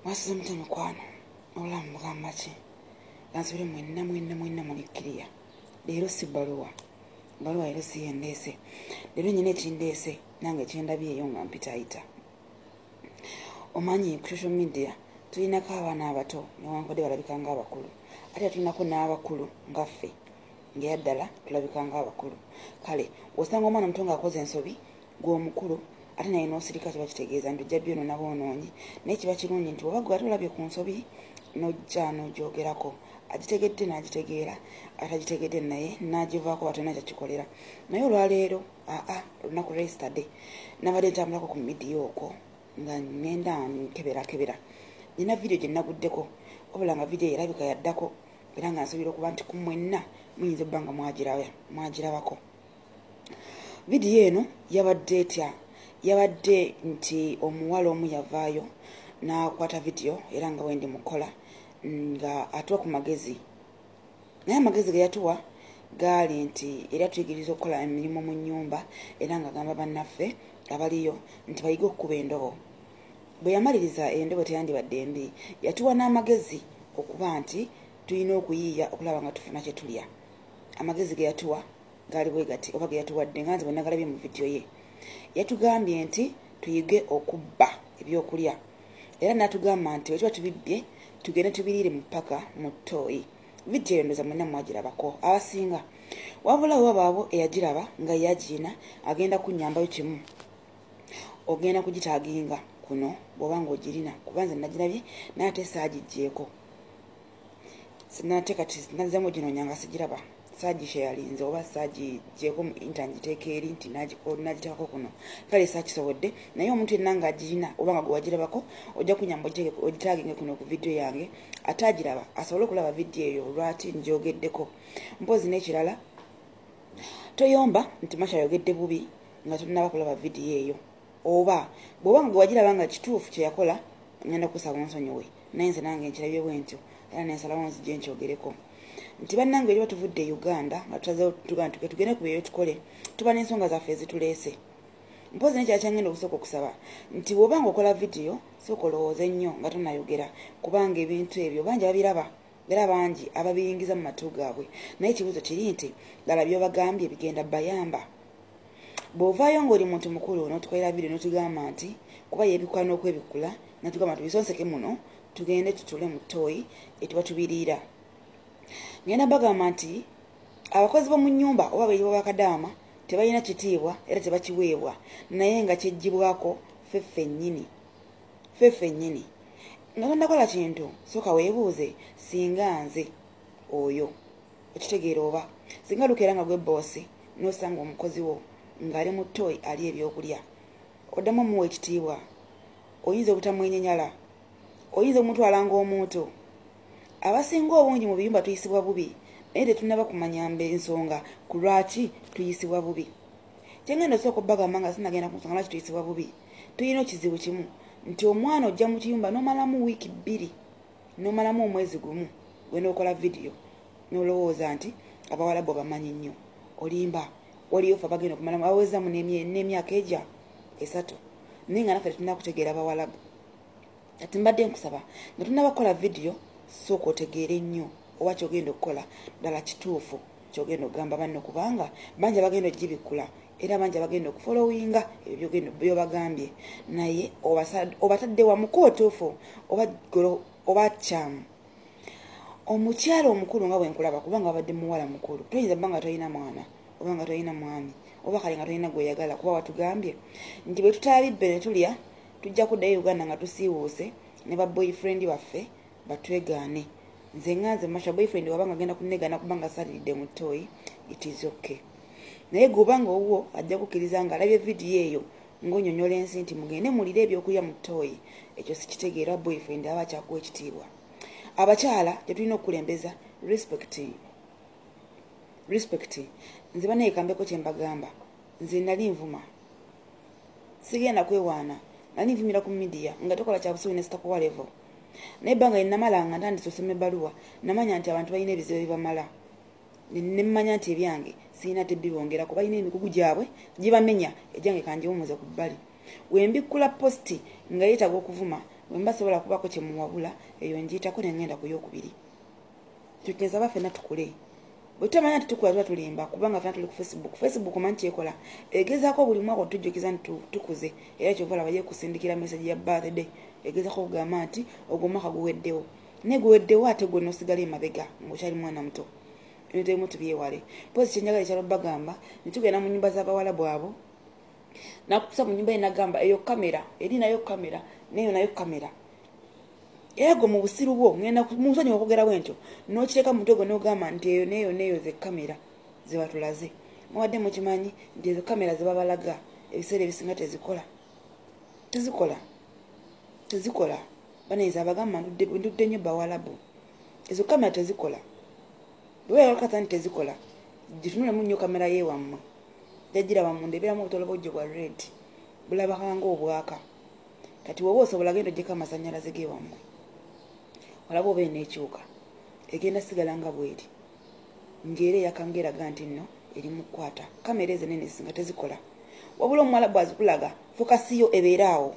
Mwasize mutano kwano olamu mugamba ki gansubire mwenna mulikiriya leero si baluwa leero si yendeese leero nyina ekindeese nange ekyendabyeyo nga mpitaayita. Omanyi ku social media tulinako abaana abato newankubadde balabika ng'abakulu ate tulinako n'abakulu ngaffe ng'era ddala tulabika ng'abakulu. Kale osanga omwana omuto ng'akoze ensobi gw'omukulu ate naye n'osirika kiba kitegeeza nti ojja byonoona bwonoonyi naye kiba kirungi nti oba gwe ate olabye ku nsobi n'ojja n'ogyogerako agitegedde n'agitegeera atagitegedde naye n'agivaako batolina kyakikolera. Naye olwaleero olunaku lw'Easter nabadde ntambulako ku midiya okwo nga ngenda nkeberakebera nina vidiyo gye naguddeko wabula nga vidiyo erabika yaddako era nga nsobola okuba nti ku mwenna muyinza obba nga mwagirabako. Vidiyo eno yabadde etya? Yabadde nti omuwala omu yavaayo n'akwata vidiyo era nga wendi mukola nga atuwa ku magezi, naye amagezi ge yatuwa gaali nti era tuyigiriza okukola emirimu mu nnyumba era nga gamba bannaffe abaliyo nti bayige okukuba endobo. Bwe yamaliriza endobo teyandibadde mbi, yatuwa n'amagezi okuba nti tulina okuyiiya okulaba nga tufuna kye tulya. Amagezi ge yatuwa gaali bwe gati oba ge yatuwadde nga nze bwe nagalabye mu vidiyo ye. Yatugambye nti tuyige okubba ebyokulya era n'atugamba nti bwe tuba tubibbye tugende tubiriire mu ppaka mu ttooyi. Vidiyo endoza mwenna mwagirabako abasinga, wabula wabaabo eyagiraba nga yagiina agenda kunnyambayo kimu, ogenda kugitaaginga kuno bw'oba ng'ogirina kuba nze nagirabye naye ate saagiggyeko sinate kati nazzamu ginoonya nga sigiraba saagishayalinze oba saagiggyeko mu intangiteeka eri nti nagitekako kuno kale saakisobodde naye omuntu yenna ng'agirina oba nga gwe wagirabako ojja kunyamba ogitaaginge kuno ku vidiyo yange ate agiraba asobole okulaba vidiyo eyo lwaki ngyogeddeko. Mpozi n'ekirala toyomba nti Masha ayogedde bubi nga tonnaba kulaba vidiyo eyo, oba bw'oba nga gwe wagiraba nga kituufu kye yakola ngenda kusaba onsonyiwe naye nze nange nkirabye bwe ntyo era nensalawo nzijje nkyogereko nti bannange eri batuvudde e Uganda nga tugenda tugende ku byeyo tukole tuba n'ensonga zaffe ezituleese. Mpozi n'ekirala kyangenda okusooka okusaba nti bw'oba nga okola vidiyo sooka olowooze nnyo nga tonnayogera kubanga ebintu ebyo bangi babiraba era bangi ababiyingiza mu matu gaabwe naye ekibuuzo kiri nti ddala by'obagambye bigenda bayamba. Bw'ovaayo ng'oli muntu mukulu n'otukolera vidiyo n'otugamba nti kuba yeebikula n'okwebikula natugamba tubisonseke muno tugende tutule mu ttooyi etuba tubiriira. Ngenda bagamba nti abakozi b'omu nnyumba oba bwe bakadaama tebalina kitiibwa era tebakiweebwa naye nga kyejjibwako ffeffe nnyini nga tondakola kintu sooka weebuuze singa nze oyo okitegeera oba singa lukeera nga gwe boosi n'osanga omukozi wo ng'ali mu ttooyi ali ebyokulya oddamu omuwa ekitiibwa, oyinza obutamwenyenyala, oyinza omutwala ng'omuntu. Abasinga obungi mu biyumba tuyisibwa bubi naye tetunnaba kumanya ensonga ku lwaki tuyisibwa bubi. Kyengenda osooka obbagamba nga sinagenda ku nsonga lwaki tuyisibwa bubi, tulina ekizibu kimu nti omwana ojja mu kiyumba n'omalamu wiiki 2 n'omalamu omwezi gumu gwe n'okola vidiyo n'olowooza nti abawalabu bamanyi nnyo olimba waliyo ffe abagenda okumalamu abawezamu n'emyaka egya 3 naye nga naffe tetulina kutegeera abawalabu. Kati mbadde nkusaba nga tunnaba kukola vidiyo sooka otegeere nnyo oba kyogenda okukola ddala kituufu kyogenda okugamba banno kubanga bangi abagenda ogibikula era bangi abagenda okufolowinga ebyo by'obagambye naye obatadde wamu kootuufu oba kyamu. Omukyala omukulu nga bwe nkulaba kubanga wabadde muwala mukulu toyinza bba nga tolina mwana oba nga tolina mwami oba kale nga tolina gweyagala kuba watugambye nti bwe tutalibbe ne tulya tujja kuddayo Uganda nga tusiiwuuse ne ba boyfriend baffe batwegaane. Nze nganze Masha boyfriend wabanga agenda kunegana kubanga saliridde mu ttooyi it is okay naye gubanga owuwo ajja kukkiriza nga alabye vidiyo eyo ng'onyonyola ensi nti mugende mulire ebyokulya mu ttooyi ekyo sikitegeera boyfriend aba akyakuwa ekitiibwa. Abakyala tetulina okukulembeza respect. Nze banayekambeko kye mbagamba nze nali nvuma sigenda kwewaana nali nvumira ku midiya nga tokola kya busubi ne sitakuwa level naye bbanga yennamalanga ntandise osoma ebbaluwa namanya nti abantu balina ebizibu ebibamala nemmanya nti ebyange sirina tebibongera kuba balina emikugu gyabwe gibamenya ejjange kangiwumuze ku bbali. Wembikkula posti nga yeetaaga okuvuma wemba sobola kubako kye muwabula eyo njitako ne ngenda ku yokubiri tukenza ba fena tukule butamanya tutukula tuba tulimba kubanga fena tuli ku Facebook manchi ekola egezaako buli mwaka otujjukiza tukuze era kyovala baye kusindikira message ya birthday egezaako kugamba nti ogwo mwaka guweddewo ne guweddewo ate gwe nosigala emabega ngokyali mwana muto ebintu ebimu tubyewale pozi kyenjagala ekyalo bagamba netugenda mu nyumba z'abawalabu abo nakusa mu nyumba enagamba eyo kamera eri nayo kamera neyo nayo kamera era gwe mu busiru bwo ngenda musonyi okugera bwentyo n'okiteeka mu mutwe gwe n'ogamba nti eyo neyo ze kamera ze batulaze muwadde mukimanyi nti ezo kamera ze babalaga ebiseera ebisinga tezikola banayinza abagamba ndudde nnyo bawalabu ezo kamera tezikola bwe yakata nti tezikola gitunulemu nnyo kamera yeewammwe jajiraba munda ebeeramu obutolobojjo bwa red bulabakanga obwaka kati woba osobola genda ogyeko amasannyalaze geewammwe olaba oba eneekyuka egenda sigala nga bweri ng'era eyakanga eraga nti nno eri mu kukwata kamera ezo nene singa tezikola wabula omuwalabu azikulaga fokasiyo ebeeraawo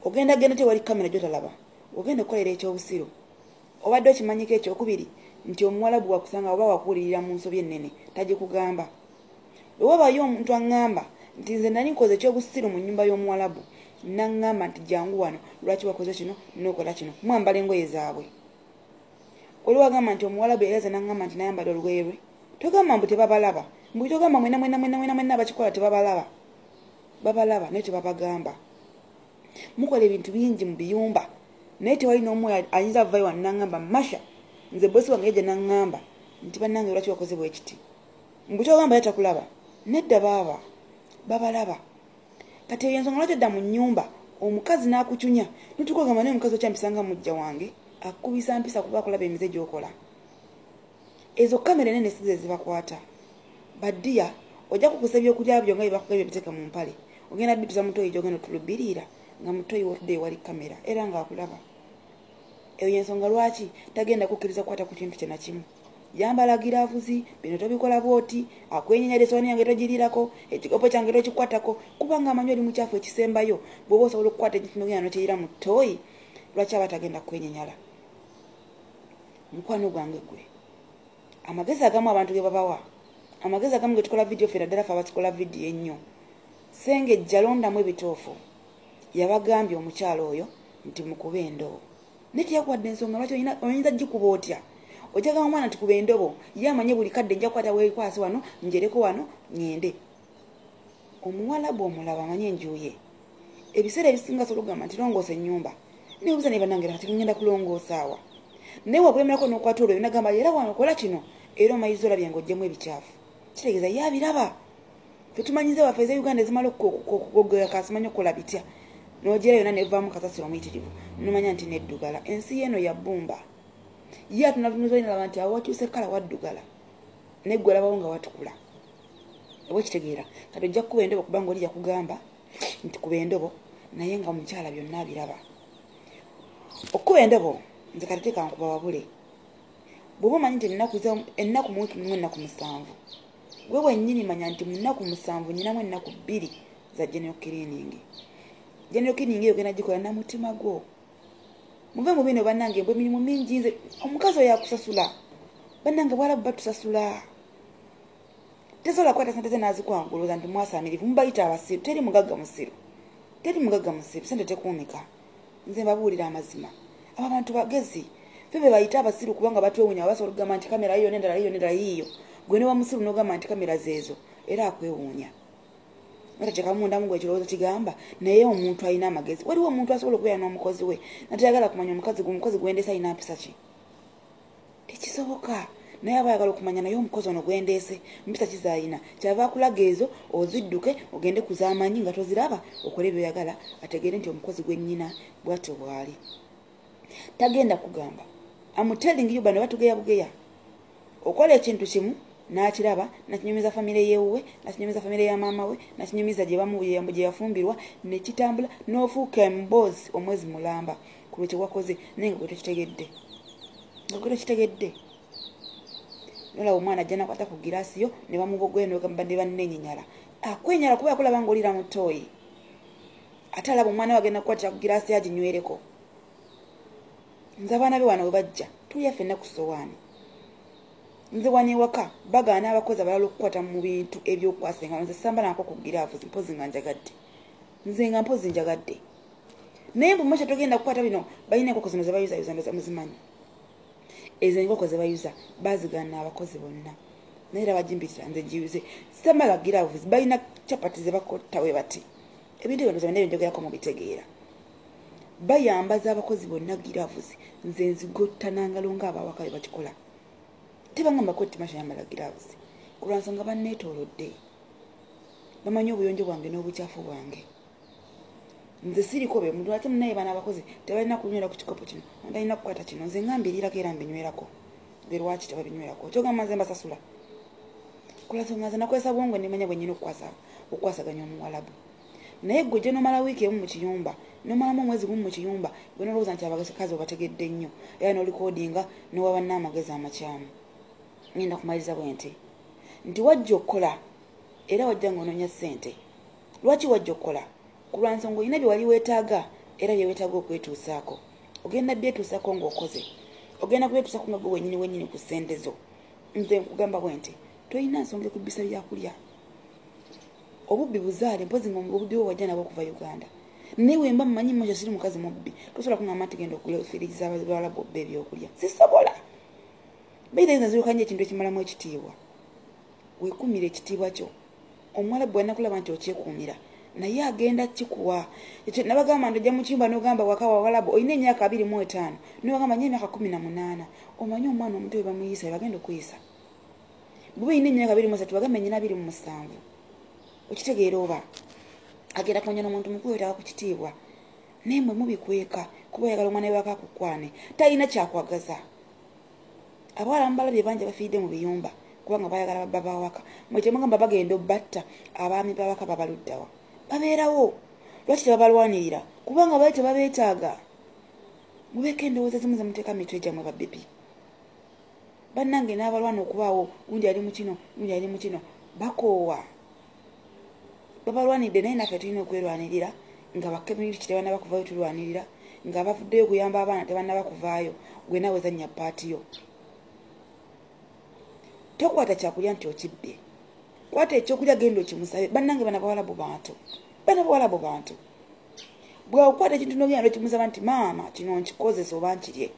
ogenda tewali kamera gyotalaba ogenda okukolera ekyobusiru obadde okimanyiko ekyokubiri nti omuwalabu wakusanga oba wakuwulirira mu nsobi ennene tagikugamba bwe wabayo omuntu aŋŋamba nti nze nali nkoze ekyobusiru mu nnyumba y'omuwalabu naŋŋamba nti jangu wano lwaki wakoze kino nokola kino mwambala engoye zaabwe oli wagamba nti omuwalabu era ze naŋŋamba nti nayambala olugoye lwe togamba mbu tebabalaba mbu togamba mwena abakikola tebabalaba babalaba naye tebabagamba mukola ebintu bingi mu biyumba naye tewali n'omu ayinza avayo wano naŋŋamba masha nze bosi wange yeje naŋŋamba nti bannange lwaki wakoze bwe kiti mbu togamba yatakulaba nedda babalaba kati eyo ensonga lwaki odda mu nnyumba omukazi n'akucunya nitukugamba naye omukazi okyampisanga mujja wange akubisa mpisa kuba akulaba emize gy'okola ezo kamera nene si ze zibakwata baddiya ojja kukusa ebyokulya byo nga byebakugabye biteeka mu mpale ogenda bituza mutoyi gy'ogenda otulubirira nga mutoyi wotudde ewali kamera era ng'akulaba eyo yensonga lwaki tagenda kukkiriza kukwata ku kintu kyena kimu yambala giraavuzi bino tobikola bwoti akwenyinyala esowaani yange togirirako ekikopo kyange tokikwatako kubanga amanyi oli mukyafu ekisembayo bw'oba osobola okukwata ekintu nogenda nokyeyira mu ttooyi lwaki aba tagenda kwenyinyala mukwano gwange gwe amagezi agamu abantu ge babawa amagezi agamu ge tukola vidiyo ffe naddala fe abazikola vidiyo ennyo sengejja londamu ebituufu yabagambye omukyalo oyo nti mukuba endobo netyakuwadde ensonga lwaki oyinza gikuba otya ojaga omwana nti kuba endobo ye amanye buli kadde nja kukwata weekwasi wano njereko wano ngende omuwalabu omulaba amanye enjuye ebiseera ebisinga sologamba nti longoosa ennyumba nebuuza ne bannange kati ngenda kulongoosaawa naye wakulemerako n'okwata olwo binagamba era wano kola kino era omayiza olabye ng'oggyemu ebikyafu kitegeeza ye abiraba fe tumanyize waffe ez'Uganda ezimala okugogera kasimanyi okukola bitya n'ogyera yonna nevaamu kasasiro omuyitirivu nomanya nti neddugala ensi yeeno ya bbumba ye atunatunuzoinalaba nti awo wakyuse kala waddugala neggwe olabawo nga watukula oba ekitegeera kati ojja kukuba endobo kubanga oli yakugamba nti kuba endobo naye nga omukyala byonna abiraba okukuba endobo nze kati teeka nkuba wabule bw'oba omanyi nti ennaku mu wiiki mulimu ennaku 7 gwe wennyini manya nti mu nnaku 7 nyinamu ennaku 2 za general cleaning eyo genda gikola na mutima gwo muve mu bino bannange mbwe emirimu mingi nze omukazi oyo akusasula bannange bwalabu batusasula tesobola kukwata sente ze nazikwanguluza nti mwasaamirivu mubayita abasiru teri mugagga musiru sente tekuumika nze mbabuulira amazima abo abantu bagezi fe be bayita abasiru kubanga batwewunya basobola okugamba nti kamera yiyo nendala yiyo gwe ne wa musiru n'ogamba nti kamera zeezo era akwewuunya atakyekamundamu gwe ekirowoozo kigamba naye omuntu alina amagezi waliwo omuntu asobola okubeera n'omukozi we natayagala kumanya omukozi gwendeese alina mpisa ki tekisoboka naye aba ayagala okumanya naye omukozi ono gwendeese mpisa ki zaayina kyava akulaga ezo ozidduke ogende kuzaamanyi nga toziraba okole byoyagala ategeere nti omukozi gwennyina bwatyo bwali tagenda kugamba amutelingiyo bano batugeya bugeya okola ekintu kimu nakiraba nakinyumiza famire yewe nakinyumiza famire ya mama we nakinyumiza gye yafumbirwa nekitambula n'ofuuka emboozi omwezi mulamba ku lwe kyewakoze naye nga gwe tokitegedde nolaba omwana ajja nakwata ku giraasi yo ne bamubogoye ne banenyinyala akwenyala kuba yakulaba ng'olira mu ttooyi ate alaba omwana we agenda kukwatira ku giraasi aginywereko. Nze abaana be wano we bajja tulya ffenna ku sowaani. Nze wano ewaka bagaana abakozi abalala okukwata mu bintu eby'okukwasa engalo. Nze samba nako ku giraavuzi mpozi nga njagadde. Nze nga mpozi njagadde. Naye mbu togenda kukwata bino balina enkoko zino ze bayuzayuza ndoza muzimanyi. Ezo enkoko ze bayuza bazigaana abakozi bonna. Naye era bagimpitira nze giyuze. Samba ba giraavuzi balina capati ze bakotta we bati. Ebintu ebyo ndoza bino byenjogerako mu bitegeera. Bayambaza abakozi bonna giraavuzi. Nze nzigotta n'angalo ng'abawaka be bakikola. Tebangamba kotti masha yambala giraavuzi. Ku lwansonga banneetoolodde. Bamanyi obuyonjo bwange n'obukyafu bwange. Nze siriko be muntu ate munaye bana abakozi tebalina kunywera ku kikopo kino. Ndalina kukwata kino. Nze ngambiriirako era mbinywerako. Nze lwaki tebabinywerako? Kyogamba nze mbasasula. Ku lwansonga nze nakozesa bwongo nemanya bwe nnyina okukwasaganya omuwalabu. Naye gwe gye nomala wiiki emu mu kiyumba, nomalamu omwezi gumu mu kiyumba, gwe nolowooza nti abakazi obategedde nnyo, era n'olikodinga n'owa banna amagezi amakyamu. Ngenda kumaliriza bwe nti wajja okukola era wajja ng'onoonya ssente. Lwaki wajja okukola? Ku lwansonga olina bye wali weetaaga era bye weetaaga okwetuusaako. Ogenda byetuusaako ng'okoze. Ogenda kubyetuusaako nga gwe wennyini ku ssente zo. Nze nkugamba bwe nti tolina nsonga ekubbisa byakulya. Obubbi buzaale mpozi nga obubbi bwo wajja nabwo okuva Uganda. Naye wemba mmanyi mmoja siri mukazi mubbi. Tosobola kungamba nti genda okugula firiji z'Abawalabu obba ebyokulya. Sisobola. Baita nze nzirukanye ekintu ekimalamu ekitiibwa. Weekumira ekitiibwa kyo. Omuwalabu bw'alina kulaba nti okyekuumira. Naye agenda kikuwa. Nabagamba nti ojja mu kiyumba n'ogamba waka Wawalabu olina emyaka 25. N'ogamba nnyo emyaka 18. Omanyi omwana omuto we bamuyisa bagenda okuyisa. Bwe olina emyaka 23 bagamba nnyina 27. Okitegeera oba agenda kunya n'omuntu mukulu yetaaga ku kitiibwa. Naye mwe mubikweka kuba oyagala omwana we bakakukwane. Talina kyakwagaza. Abawala mubalabye bangi bafiidde mu biyumba kubanga bayagala babba bawaka. Mwe temugamba bagenda obbatta abaami bawaka babaluddawa. Babeerawo. Lwaki tebabalwanirira? Kubanga bali tebabeetaaga. Mubeeko endowooza zimu ze muteeka mu mitwe gyammwe babbebi. Bannange n'abalwana okubaawo gundi ali mu kino gundi ali mu kino bakoowa. Babalwanidde naye naffe tulina okwerwanirira nga bakabiniti tebannaba kuvaayo tulwanirira nga bavuddeyo okuyamba abaana tebannaba kuvaayo gwe nawe zannya paatiyo. Tokwata kyakulya nti okibbe. Kwata ekyokulya genda okimusabe. Bannange bana Bawalabu bantu. Bana Bawalabu bantu. Bw'okwata ekintu n'ogenda okimusaba nti maama kino nkikozesa oba nkirye.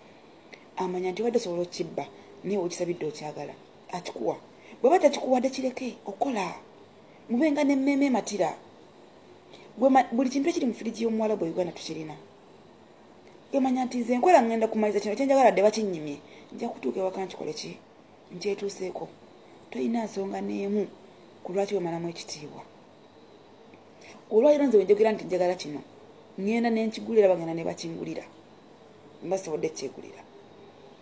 Amanya nti wadde osobola okibba naye okisabidde okyagala. Akikuwa. Bwe bata kikuwadde kireke okola. Mubenga n'emmeme matira. Buli kintu ekiri mu firiji y'omuwalabu Uganda tukirina. Gemanya nti nze nkola ngenda kumaliza kino kyenjagala dde bakinnyimye. Nja kutuuka ewaka nkikole ki? Nkyetuuseeko. Tolina nsonga n'emu ku lwaki wemalamu ekitiibwa. Olwaliro nze wenjogera nti njagala kino ngenda n'enkigulira bagenda ne bakingulira. Mbasobodde kyegulira.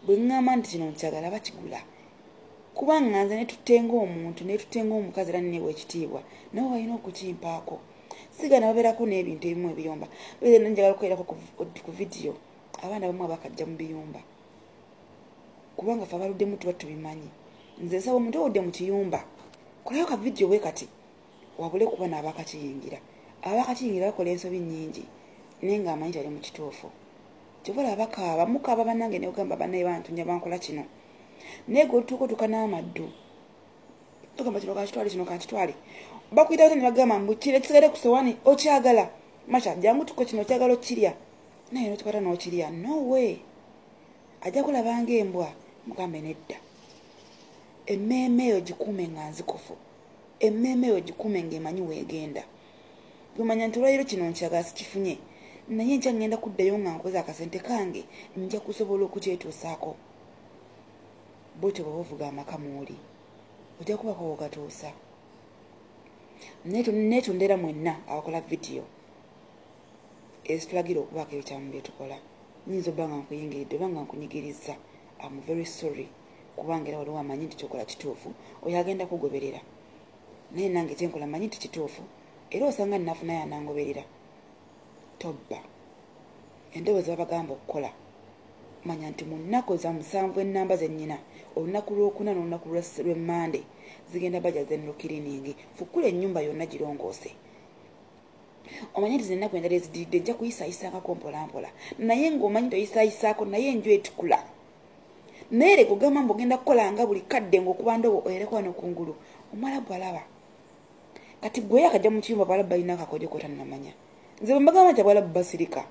Bwe ngamba nti kino nkyagala bakigula. Kubanga nze ne tutenga omuntu ne tutenga omukazi era nneewa ekitiibwa nawe walina okukimpaako. Sigana babeerako n'ebintu ebimu ebiyomba. Beze njagala okukolerako ku vidiyo abaana bamu abakajja mu biyumba. Kubanga ffe abaluddemu tuba tubimanyi. Nze nsaba omuntu owudde mu kiyumba kolayo ka vidiyo bwe kati wabule kuba n'abakakiyingira. Abakakiyingira bakola ensobi nnyingi naye ng'amanyi tali mu kituufu. Kyobola abakaaba mukaaba bannange ne ogamba bannaye bantunya bankola kino. Naye gwe otuuka otuuka n'amaddu. Togamba kino kankitwale kino kankitwale. Bakuyitawo ne bagamba mbukire kisigale ku sowaani okyagala. Masha jangu tuko kino okyagala okirya. Naye n'okikwata n'okirya. No way. Ajja kulabanga embwa mugambe nedda. Emmeeme eyo gikuume nga nzikufu. Emmeeme eyo gikuume ng'emanyi weegenda. Gumanya nti olwaliro kino nkyagala sikifunye. Naye nkya ngenda kuddayo nga nkoze akasente kange nja kusobola okukyetuusaako. Bw'otyo bw'oba ovuga amaka mw'oli ojja kuba kogatuusa. Neetondera mwenna abakola vidiyo ezitulagira okubaako ebikyamu bye tukola. Nnyinza obba nga nkuyingiridde oba nga nkunyigiriza. I'm very sorry kubanga era waliwo amanyi nti kyokola kituufu oyo agenda kugoberera. Naye nange kyenkola manyi nti kituufu era osanga nnafunayo anangoberera. Tobba. Endowooza babagamba okukola. Manya nti mu nnaku za 7 ennamba zennyina olunaku lw'okuna n'olunaku lw'Emmande zigenda baja zenero kiriningi. Fukula ennyumba yonna girongoose. omanyi nti zennaku endala ezidiridde nja kuyisaayisangako mpolampola naye ng'omanyi toyisaayisaako naye enju etukula naye leka ogamba mbu ogenda kukolanga buli kadde ng'okuba ndobo oyereko wano kungulu omwalabu alaba kati gweyo akajja mu kiyumba abalabu balina akakodyo kotannamanya nze bwe mbagamba nti abalabu basirika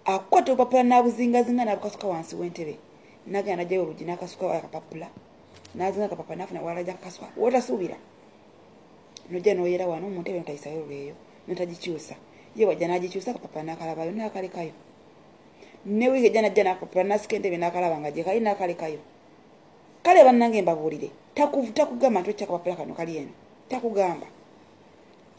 akukwata obupapula n'abuzingazinga n'abukasuka wansi w'entebe nagenda najjayo olugi n'akasuka akapapula n'azinga akapapula n'afuna walajja akakasuka wotasuubira nojja n'oyera wano mu ntebe notayisayo olweyo notagikyusa ye wajja n'agikyusa akapapula n'akalabayo n'akalekayo ne wiiki ejja najja n'akapapula n'asika entebe n'akalaba nga gye kali n'akalekayo kale bannange mbabuulire takugamba nti okya akapapula kano kali eno takugamba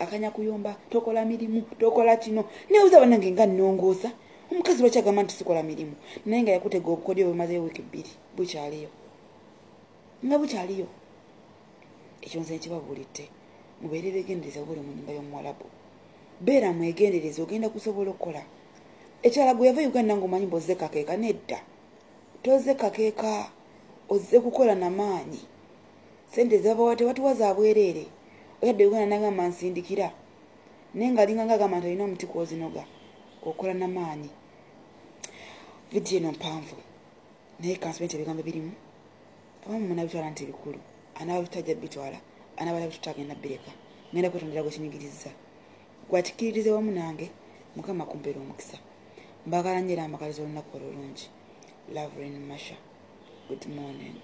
akanya kuyomba tokola mirimu tokola kino nebuuza bannange nga nnongoosa omukazi lwaki agamba nti sikola mirimu naye nga yakutega obukodyo bumazeyo wiiki 2 bukyaliyo nga bukyaliyo ekyo nze nkibabuulidde mubeere beegendereza buli mu nnyumba y'omuwalabu beera mwegendereza ogenda kusobola okukola ekyala gwe yava uganda ng'omanyi mbu ozze kakeeka nedda tozze kakeeka ozze kukola namaanyi sente zabawa tebatuwa za bwereere oyadde uganda nagamba nsindikira naye nga alinga ng'agamba nti olina omuti kwozinoga okola namaanyi vidiyo eno mpanvu naye kansome nti ebigambo birimu abamu munabitwala nti bikulu anababitajja bitwala anabala bitutagenda bireka ngenda kwetondera gwekinyigiriza gwatikkiririze wamu nange mukama kumpeera omukisa mbagala nnyo era mbagaliza olunaku olulungi Lavrin Masha good morning